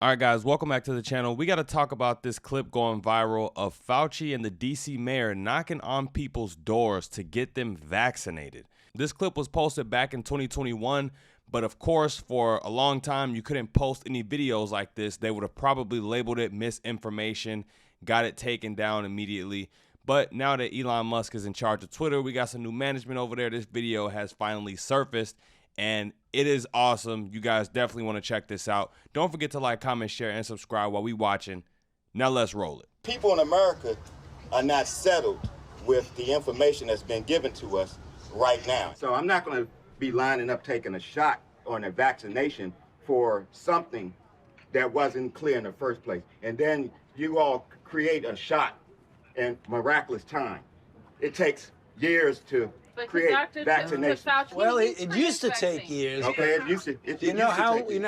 All right, guys, welcome back to the channel. We got to talk about this clip going viral of Fauci and the DC mayor knocking on people's doors to get them vaccinated. This clip was posted back in 2021, but of course, for a long time, you couldn't post any videos like this. They would have probably labeled it misinformation, got it taken down immediately. But now that Elon Musk is in charge of Twitter, we got some new management over there. This video has finally surfaced, and it is awesome. You guys definitely want to check this out. Don't forget to like, comment, share, and subscribe while we watching. Now let's roll it. People in America are not settled with the information that's been given to us right now. So I'm not going to be lining up taking a shot or a vaccination for something that wasn't clear in the first place. And then you all create a shot in miraculous time. It takes years to create vaccination. Well, it used to take years. Okay, it used to. You know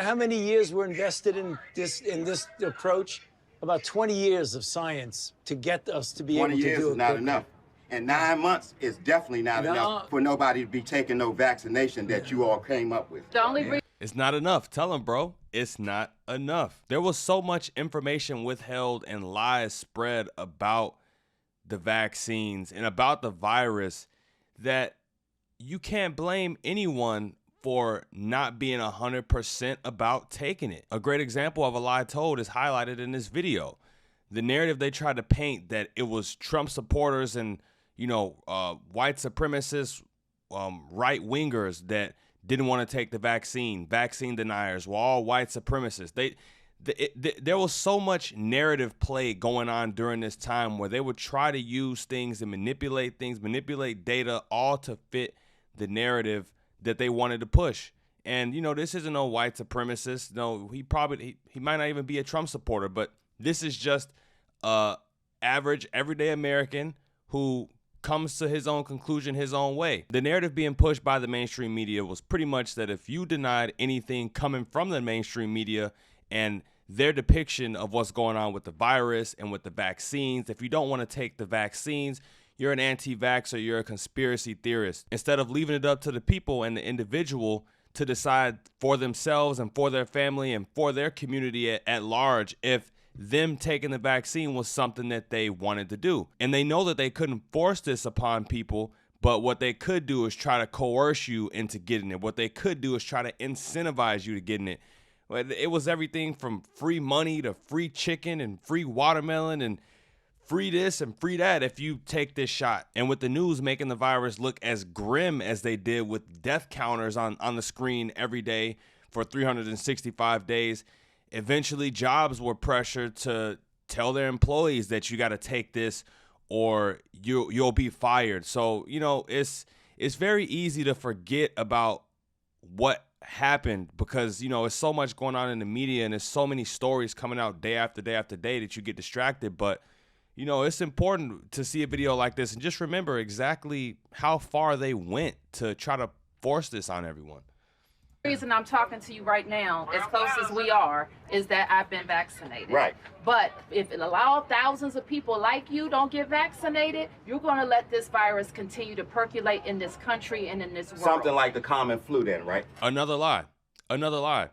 how many years were invested in this approach? About 20 years of science to get us to be able to do it. 20 years is not enough, and 9 months is definitely not enough for nobody to be taking no vaccination that you all came up with. It's not enough. Tell him, bro. It's not enough. There was so much information withheld and lies spread about the vaccines and about the virus that you can't blame anyone for not being 100% about taking it. A great example of a lie told is highlighted in this video. The narrative they tried to paint that it was Trump supporters and, white supremacists, right-wingers that didn't want to take the vaccine deniers were all white supremacists. There was so much narrative play going on during this time where they would try to use things and manipulate data, all to fit the narrative that they wanted to push. And, this isn't no white supremacist. No, he might not even be a Trump supporter, but this is just average, everyday American who comes to his own conclusion his own way. The narrative being pushed by the mainstream media was pretty much that if you denied anything coming from the mainstream media and their depiction of what's going on with the virus and with the vaccines, if you don't want to take the vaccines, you're an anti-vaxxer, you're a conspiracy theorist. Instead of leaving it up to the people and the individual to decide for themselves and for their family and for their community at large if them taking the vaccine was something that they wanted to do. And they know that they couldn't force this upon people, but what they could do is try to coerce you into getting it. What they could do is try to incentivize you to getting it. It was everything from free money to free chicken and free watermelon and free this and free that if you take this shot. And with the news making the virus look as grim as they did with death counters on the screen every day for 365 days, eventually jobs were pressured to tell their employees that you got to take this or you'll be fired. So, it's very easy to forget about what happened because it's so much going on in the media and there's so many stories coming out day after day after day that you get distracted. But it's important to see a video like this and just remember exactly how far they went to try to force this on everyone. The reason I'm talking to you right now, as close as we are, is that I've been vaccinated. Right. But if it allows thousands of people like you don't get vaccinated, you're going to let this virus continue to percolate in this country and in this world. Something like the common flu then, right? Another lie. Another lie.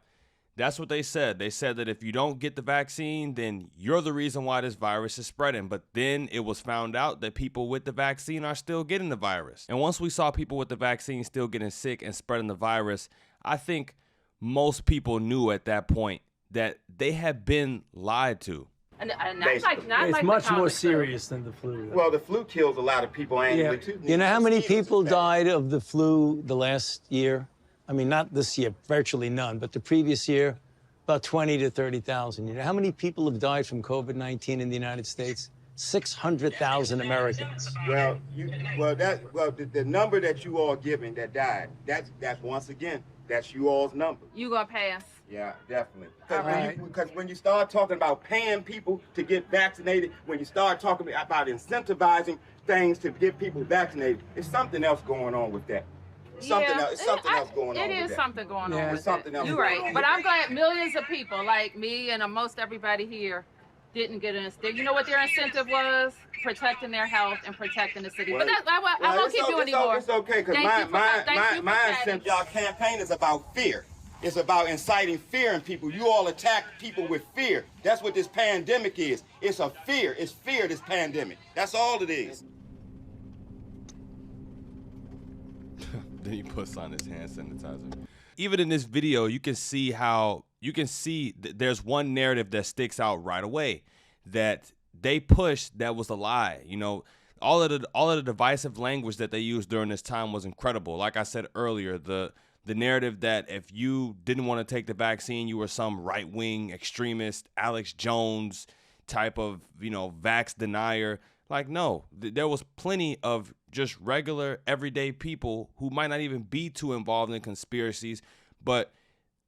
That's what they said. They said that if you don't get the vaccine, then you're the reason why this virus is spreading. But then it was found out that people with the vaccine are still getting the virus. And once we saw people with the vaccine still getting sick and spreading the virus, I think most people knew at that point that they had been lied to. And it's much more serious than the flu. Well, the flu kills a lot of people annually, too. You know how many people died of the flu the last year? I mean, not this year, virtually none, but the previous year, about 20 to 30,000. You know how many people have died from COVID-19 in the United States? 600,000 Americans. Well, the number that you all giving that died, that's once again, that's you all's number. You gonna pass? Yeah, definitely. Right. Because when you start talking about paying people to get vaccinated, when you start talking about incentivizing things to get people vaccinated, there's something else going on with that. Something else going on. It is something going on with something else. You're right. But I'm glad millions of people like me and most everybody here didn't get an. You know what their incentive was? Protecting their health and protecting the city. But that's, I won't keep you anymore. It's okay, because my incentive, y'all campaign is about fear. It's about inciting fear in people. You all attack people with fear. That's what this pandemic is. It's a fear. It's fear, this pandemic. That's all it is. Then he puts on his hand sanitizer. Even in this video, you can see how there's one narrative that sticks out right away that they pushed that was a lie. You know, all of the divisive language that they used during this time was incredible. Like I said earlier, the narrative that if you didn't want to take the vaccine, you were some right-wing extremist, Alex Jones type of, you know, vax denier. Like, no, there was plenty of just regular, everyday people who might not even be too involved in conspiracies, but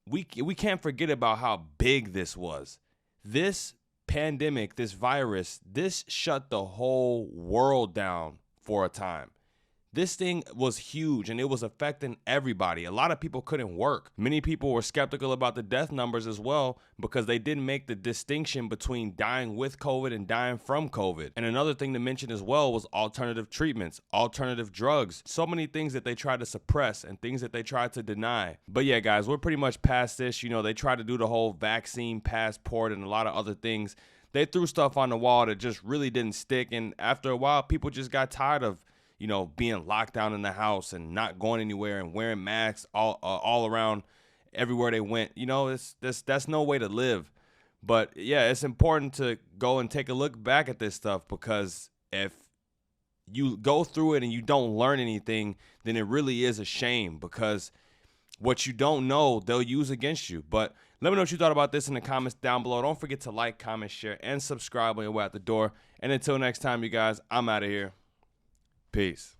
we can't forget about how big this was. This pandemic, this virus, this shut the whole world down for a time. This thing was huge and it was affecting everybody. A lot of people couldn't work. Many people were skeptical about the death numbers as well because they didn't make the distinction between dying with COVID and dying from COVID. And another thing to mention as well was alternative treatments, alternative drugs, so many things that they tried to suppress and things that they tried to deny. But yeah, guys, we're pretty much past this. You know, they tried to do the whole vaccine passport and a lot of other things. They threw stuff on the wall that just really didn't stick. And after a while, people just got tired of, you know, being locked down in the house and not going anywhere and wearing masks all around everywhere they went. You know, that's no way to live. But yeah, it's important to go and take a look back at this stuff, because if you go through it and you don't learn anything, then it really is a shame, because what you don't know, they'll use against you. But let me know what you thought about this in the comments down below. Don't forget to like, comment, share, and subscribe when you're at the door. And until next time, you guys, I'm out of here. Peace.